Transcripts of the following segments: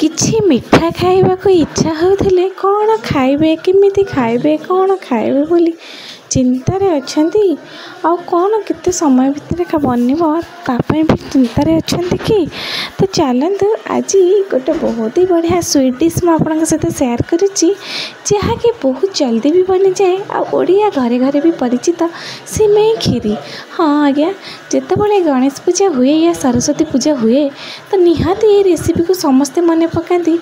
କିଛି ମିଠା ଖାଇବାକୁ ଇଚ୍ଛା ହେଉଥିଲେ କ'ଣ ଖାଇବେ, କେମିତି ଖାଇବେ, କ'ଣ ଖାଇବେ ବୋଲି ଚିନ୍ତାରେ ଅଛନ୍ତି। ଆଉ କ'ଣ କେତେ ସମୟ ଭିତରେ ବନିବ ତା ପାଇଁ ବି ଚିନ୍ତାରେ ଅଛନ୍ତି କି? ତ ଚାଲନ୍ତୁ ଆଜି ଗୋଟେ ବହୁତ ହି ବଢ଼ିଆ ସୁଇଟ୍ ଡିଶ୍ ମୁଁ ଆପଣଙ୍କ ସହିତ ସେୟାର କରୁଛି, ଯାହାକି ବହୁତ ଜଲ୍ଦି ବି ବନିଯାଏ ଆଉ ଓଡ଼ିଆ ଘରେ ଘରେ ବି ପରିଚିତ ସିମେଇ କ୍ଷୀରି। ହଁ ଆଜ୍ଞା, ଯେତେବେଳେ ଗଣେଶ ପୂଜା ହୁଏ ୟା ସରସ୍ୱତୀ ପୂଜା ହୁଏ ତ ନିହାତି ଏ ରେସିପିକୁ ସମସ୍ତେ ମନେ ପକାନ୍ତି।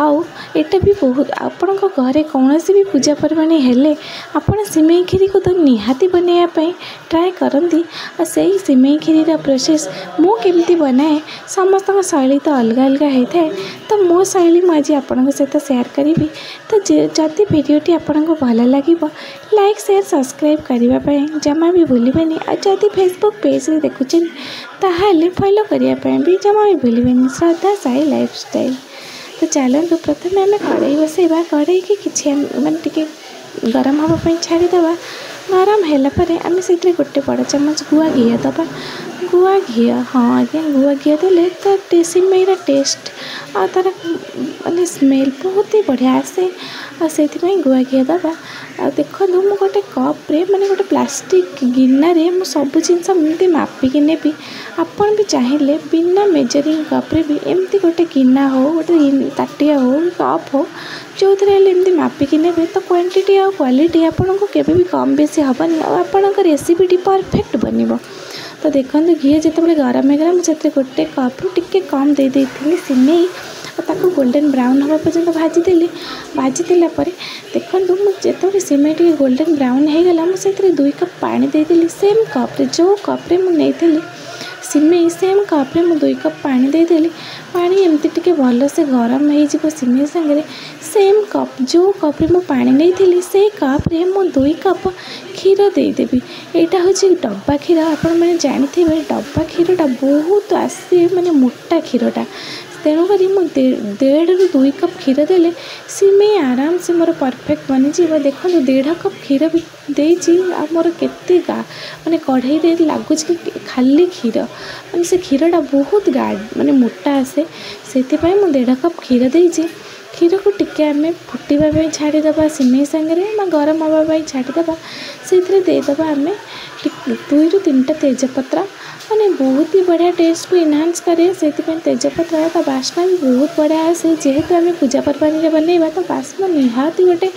ଆଉ ଏଇଟା ବି ବହୁତ ଆପଣଙ୍କ ଘରେ କୌଣସି ବି ପୂଜା ପର୍ବାଣୀ ହେଲେ ଆପଣ ସିମେଇ କ୍ଷୀରିକୁ ତ ନିହାତି ବନେଇବା ପାଇଁ ଟ୍ରାଏ କରନ୍ତି। ଆଉ ସେଇ ସିମେଇ କ୍ଷୀରିର ପ୍ରୋସେସ୍ ମୁଁ କେମିତି ବନାଏ, ସମସ୍ତଙ୍କ ଶୈଳୀ ତ ଅଲଗା ଅଲଗା ହେଇଥାଏ। ତ ମୋ ଶୈଳୀ ମୁଁ ଆଜି ଆପଣଙ୍କ ସହିତ ସେୟାର କରିବି। ତ ଯଦି ଭିଡ଼ିଓଟି ଆପଣଙ୍କୁ ଭଲ ଲାଗିବ ଲାଇକ୍, ସେୟାର, ସବସ୍କ୍ରାଇବ୍ କରିବା ପାଇଁ ଜମା ବି ଭୁଲିବେନି। ଆଉ ଯଦି ଫେସବୁକ୍ ପେଜ୍ରେ ଦେଖୁଛନ୍ତି ତାହେଲେ ଫଲୋ କରିବା ପାଇଁ ବି ଜମା ବି ଭୁଲିବେନି। ଶ୍ରଦ୍ଧା ସାଇ ଲାଇଫଷ୍ଟାଇଲ୍। ତ ଚାଲନ୍ତୁ ପ୍ରଥମେ ଆମେ କଢ଼େଇ ବସାଇବା। କଢ଼େଇକି କିଛି ମାନେ ଟିକେ ଗରମ ହେବା ପାଇଁ ଛାଡ଼ିଦେବା। ଗରମ ହେଲା ପରେ ଆମେ ସେଥିରେ ଗୋଟେ ବଡ଼ ଚାମଚ ଗୁଆ ଘିଅ ଦେବା। ଗୁଆ ଘିଅ, ହଁ ଆଜ୍ଞା, ଗୁଆ ଘିଅ ଦେଲେ ତ ସିମେଇର ଟେଷ୍ଟ ଆଉ ତା'ର ମାନେ ସ୍ମେଲ୍ ବହୁତ ହି ବଢ଼ିଆ ଆସେ। ଆଉ ସେଥିପାଇଁ ଗୁଆ ଘିଅ ଦେବା। ଆଉ ଦେଖନ୍ତୁ ମୁଁ ଗୋଟେ କପ୍ରେ ମାନେ ଗୋଟେ ପ୍ଲାଷ୍ଟିକ୍ ଗିନାରେ ମୁଁ ସବୁ ଜିନିଷ ଏମିତି ମାପିକି ନେବି। ଆପଣ ବି ଚାହିଁଲେ ବିନା ମେଜରିଂ କପ୍ରେ ବି ଏମିତି ଗୋଟେ ଗିନା ହେଉ, ଗୋଟେ ତାଟିଆ ହେଉ, କପ୍ ହେଉ, ଯେଉଁଥିରେ ହେଲେ ଏମିତି ମାପିକି ନେବେ ତ କ୍ୱାଣ୍ଟିଟି ଆଉ କ୍ୱାଲିଟି ଆପଣଙ୍କୁ କେବେ ବି କମ୍ ବେଶୀ ହେବନି ଆଉ ଆପଣଙ୍କ ରେସିପିଟି ପରଫେକ୍ଟ ବନିବ। ତ ଦେଖନ୍ତୁ ଘିଅ ଯେତେବେଳେ ଗରମ ହେଇଗଲା ମୁଁ ସେଥିରେ ଗୋଟେ କପ୍ରୁ ଟିକେ କମ୍ ଦେଇଥିଲି ସିମେଇ ଆଉ ତାକୁ ଗୋଲ୍ଡେନ୍ ବ୍ରାଉନ୍ ହେବା ପର୍ଯ୍ୟନ୍ତ ଭାଜିଦେଲି। ଭାଜିଦେଲା ପରେ ଦେଖନ୍ତୁ ମୁଁ ଯେତେବେଳେ ସିମେଇ ଟିକେ ଗୋଲ୍ଡେନ୍ ବ୍ରାଉନ୍ ହେଇଗଲା ମୁଁ ସେଥିରେ 2 କପ୍ ପାଣି ଦେଇଦେଲି। ସେମ୍ କପ୍ରେ ଯେଉଁ କପ୍ରେ ମୁଁ ନେଇଥିଲି ସିମେଇ ସେମ୍ କପ୍ରେ ମୁଁ 2 କପ୍ ପାଣି ଦେଇଦେଲି। ପାଣି ଏମିତି ଟିକେ ଭଲସେ ଗରମ ହେଇଯିବ ସିମେଇ ସାଙ୍ଗରେ। ସେମ୍ କପ୍ ଯେଉଁ କପ୍ରେ ମୁଁ ପାଣି ନେଇଥିଲି ସେଇ କପ୍ରେ ମୁଁ 2 କପ୍ କ୍ଷୀର ଦେଇଦେବି। ଏଇଟା ହେଉଛି ଡବା କ୍ଷୀର। ଆପଣମାନେ ଜାଣିଥିବେ ଡବା କ୍ଷୀରଟା ବହୁତ ଆସେ, ମାନେ ମୋଟା କ୍ଷୀରଟା। ତେଣୁକରି ମୁଁ 1.5ରୁ 2 କପ୍ କ୍ଷୀର ଦେଲେ ସିମେଇ ଆରାମସେ ମୋର ପରଫେକ୍ଟ ବନିଯିବ। ଦେଖନ୍ତୁ 1.5 କପ୍ କ୍ଷୀର ବି ଦେଇଛି ଆଉ ମୋର କେତେ ମାନେ କଢ଼େଇରେ ଲାଗୁଛି କି ଖାଲି କ୍ଷୀର, ମାନେ ସେ କ୍ଷୀରଟା ବହୁତ ମାନେ ମୋଟା ଆସେ। ସେଥିପାଇଁ ମୁଁ 1.5 କପ୍ କ୍ଷୀର ଦେଇଛି। କ୍ଷୀରକୁ ଟିକେ ଆମେ ଫୁଟିବା ପାଇଁ ଛାଡ଼ିଦେବା ସିମେଇ ସାଙ୍ଗରେ ବା ଗରମ ହେବା ପାଇଁ ଛାଡ଼ିଦେବା। ସେଇଥିରେ ଦେଇଦେବା ଆମେ 2ରୁ 3ଟା ତେଜପତ୍ର, ମାନେ ବହୁତ ହି ବଢ଼ିଆ ଟେଷ୍ଟକୁ ଏନହାନ୍ସ କରେ। ସେଥିପାଇଁ ତେଜପତ୍ର ତା ବାସ୍ନା ବି ବହୁତ ବଢ଼ିଆ ଆସେ। ଯେହେତୁ ଆମେ ପୂଜା ପର୍ବାଣୀରେ ବନେଇବା ତ ବାସ୍ନା ନିହାତି ଗୋଟେ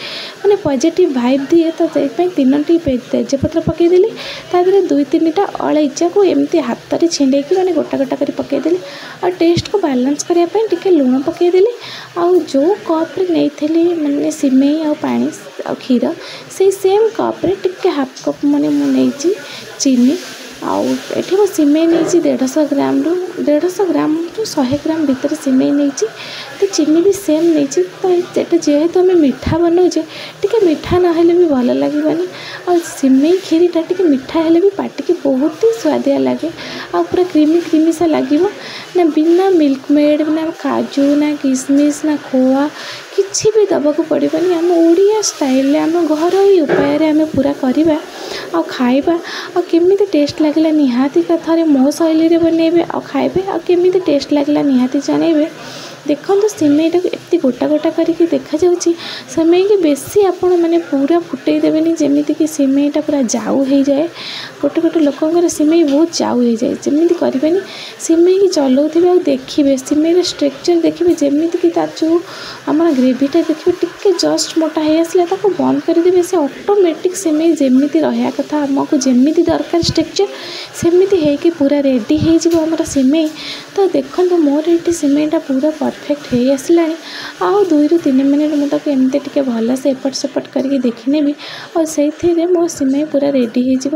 ମାନେ ପଜିଟିଭ୍ ଭାଇବ୍ ଦିଏ। ତ ସେଥିପାଇଁ 3ଟି ତେଜପତ୍ର ପକାଇଦେଲି। ତା ଦେହରେ 2-3ଟା ଅଳେଇଚକୁ ଏମିତି ହାତରେ ଛିଣ୍ଡେଇକି ମାନେ ଗୋଟା ଗୋଟା କରି ପକାଇଦେଲି। ଆଉ ଟେଷ୍ଟକୁ ବାଲାନ୍ସ କରିବା ପାଇଁ ଟିକେ ଲୁଣ ପକାଇଦେଲି। ଆଉ ଯେଉଁ କପ୍ରେ ନେଇଥିଲି ମାନେ ସିମେଇ ଆଉ ପାଣି ଆଉ କ୍ଷୀର ସେଇ ସେମ୍ କପ୍ରେ ଟିକେ ହାଫ୍ କପ୍ ମାନେ ମୁଁ ନେଇଛି ଚିନି। ଆଉ ଏଠି ମୁଁ ସିମେଇ ନେଇଛି 150 ଗ୍ରାମରୁ 100 ଗ୍ରାମ ଭିତରେ ସିମେଇ ନେଇଛି। ତ ଚିନି ବି ସେମ୍ ନେଇଛି। ତ ଏଟା ଯେହେତୁ ଆମେ ମିଠା ବନାଉଛେ ଟିକେ ମିଠା ନହେଲେ ବି ଭଲ ଲାଗିବନି। ଆଉ ସିମେଇ କ୍ଷୀରିଟା ଟିକେ ମିଠା ହେଲେ ବି ପାଟିକି ବହୁତ ହି ସୁଆଦିଆ ଲାଗେ ଆଉ ପୁରା କ୍ରିମିସା ଲାଗିବ। ନା ବିନା ମିଲ୍କ ମେଡ଼୍, ନା କାଜୁ, ନା କିସମିସ୍, ନା ଖୋଆ କିଛି ବି ଦେବାକୁ ପଡ଼ିବନି। ଆମ ଓଡ଼ିଆ ଷ୍ଟାଇଲ୍ରେ ଆମ ଘରୋଇ ଉପାୟରେ ଆମେ ପୁରା କରିବା ଆଉ ଖାଇବା। ଆଉ କେମିତି ଟେଷ୍ଟ ଲାଗିଲା ନିହାତି ଥରେ ମୋ ଶୈଳୀରେ ବନେଇବେ ଆଉ ଖାଇବେ। ଆଉ କେମିତି ଟେଷ୍ଟ ଲାଗିଲା ନିହାତି ଜଣାଇବେ। ଦେଖନ୍ତୁ ସିମେଇଟାକୁ ଏତେ ଗୋଟା ଗୋଟା କରିକି ଦେଖାଯାଉଛି। ସିମେଇକି ବେଶୀ ଆପଣ ମାନେ ପୁରା ଫୁଟେଇ ଦେବେନି ଯେମିତିକି ସିମେଇଟା ପୁରା ଜାଉ ହେଇଯାଏ। ଗୋଟେ ଲୋକଙ୍କର ସିମେଇ ବହୁତ ଜାଉ ହେଇଯାଏ, ସେମିତି କରିବେନି। ସିମେଇକି ଚଲାଉଥିବେ ଆଉ ଦେଖିବେ ସିମେଇର ଷ୍ଟ୍ରକ୍ଚର୍ ଦେଖିବେ, ଯେମିତିକି ତାର ଯେଉଁ ଆମର ଗ୍ରେଭିଟା ଦେଖିବେ ଟିକେ ଜଷ୍ଟ ମୋଟା ହେଇ ଆସିଲା ତାକୁ ବନ୍ଦ କରିଦେବେ। ସେ ଅଟୋମେଟିକ୍ ସିମେଇ ଯେମିତି ରହିବା କଥା, ଆମକୁ ଯେମିତି ଦରକାର ଷ୍ଟ୍ରକ୍ଚର୍ ସେମିତି ହେଇକି ପୁରା ରେଡ଼ି ହେଇଯିବ ଆମର ସିମେଇ। ତ ଦେଖନ୍ତୁ ମୋର ଏଇଠି ସିମେଇଟା ପୁରା ପରଫେକ୍ଟ ହେଇ ଆସିଲାଣି। ଆଉ 2ରୁ 3 ମିନିଟ୍ ମୁଁ ତାକୁ ଏମିତି ଟିକେ ଭଲସେ ଏପଟ ସେପଟ କରିକି ଦେଖିନେବି। ଆଉ ସେଇଥିରେ ମୋ ସିମେଇ ପୁରା ରେଡ଼ି ହେଇଯିବ।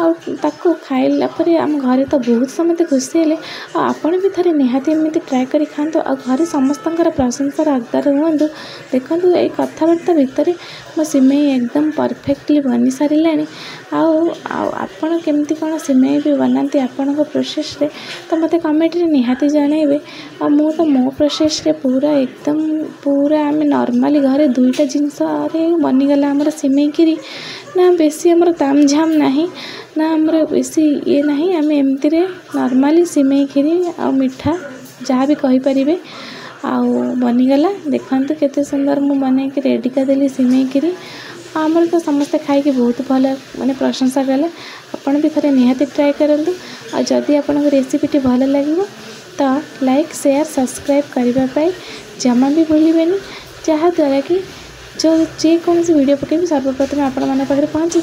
ଆଉ ତାକୁ ଖାଇଲା ପରେ ଆମ ଘରେ ତ ବହୁତ ସମସ୍ତେ ଖୁସି ହେଲେ। ଆଉ ଆପଣ ବି ଥରେ ନିହାତି ଏମିତି ଟ୍ରାଏ କରି ଖାଆନ୍ତୁ ଆଉ ଘରେ ସମସ୍ତଙ୍କର ପ୍ରଶଂସାର ହକଦାର ହୁଅନ୍ତୁ। ଦେଖନ୍ତୁ ଏଇ କଥାବାର୍ତ୍ତା ଭିତରେ ମୋ ସିମେଇ ଏକଦମ ପରଫେକ୍ଟଲି ବନି ସାରିଲାଣି। ଆଉ ଆପଣ କେମିତି କ'ଣ ସିମେଇ ବି ବନାନ୍ତି ଆପଣଙ୍କ ପ୍ରୋସେସ୍ରେ ତ ମୋତେ କମେଣ୍ଟରେ ନିହାତି ଜଣାଇବେ। ଆଉ ମୁଁ ତ ମୋ ପ୍ରୋସେସ୍ରେ ପୁରା ଆମେ ନର୍ମାଲି ଘରେ 2ଟା ଜିନିଷରେ ବନିଗଲା ଆମର ସିମେଇ କ୍ଷୀରି। ନା ବେଶୀ ଆମର ତାମଝାମ୍ ନାହିଁ, ନା ଆମର ବେଶୀ ଇଏ ନାହିଁ। ଆମେ ଏମିତିରେ ନର୍ମାଲି ସିମେଇ କ୍ଷୀରି ଆଉ ମିଠା ଯାହା ବି କହିପାରିବେ आउ बनीगला देखते केते सुंदर मु बनैकी रेडी करदेली सिमेईकरी आमर तो समस्ते खाई बहुत भल माने प्रशंसा कले आपण भी थरे निहाती ट्राए करंतु आ जदि आपन रेसिपीटी भल लगे तो लाइक शेयर सब्सक्राइब करने जमा भी भूलें जहाँद्वारा कि जो जेकोसी वीडियो पकेबी सर्वप्रथम आपण माने पाखरे पहुँची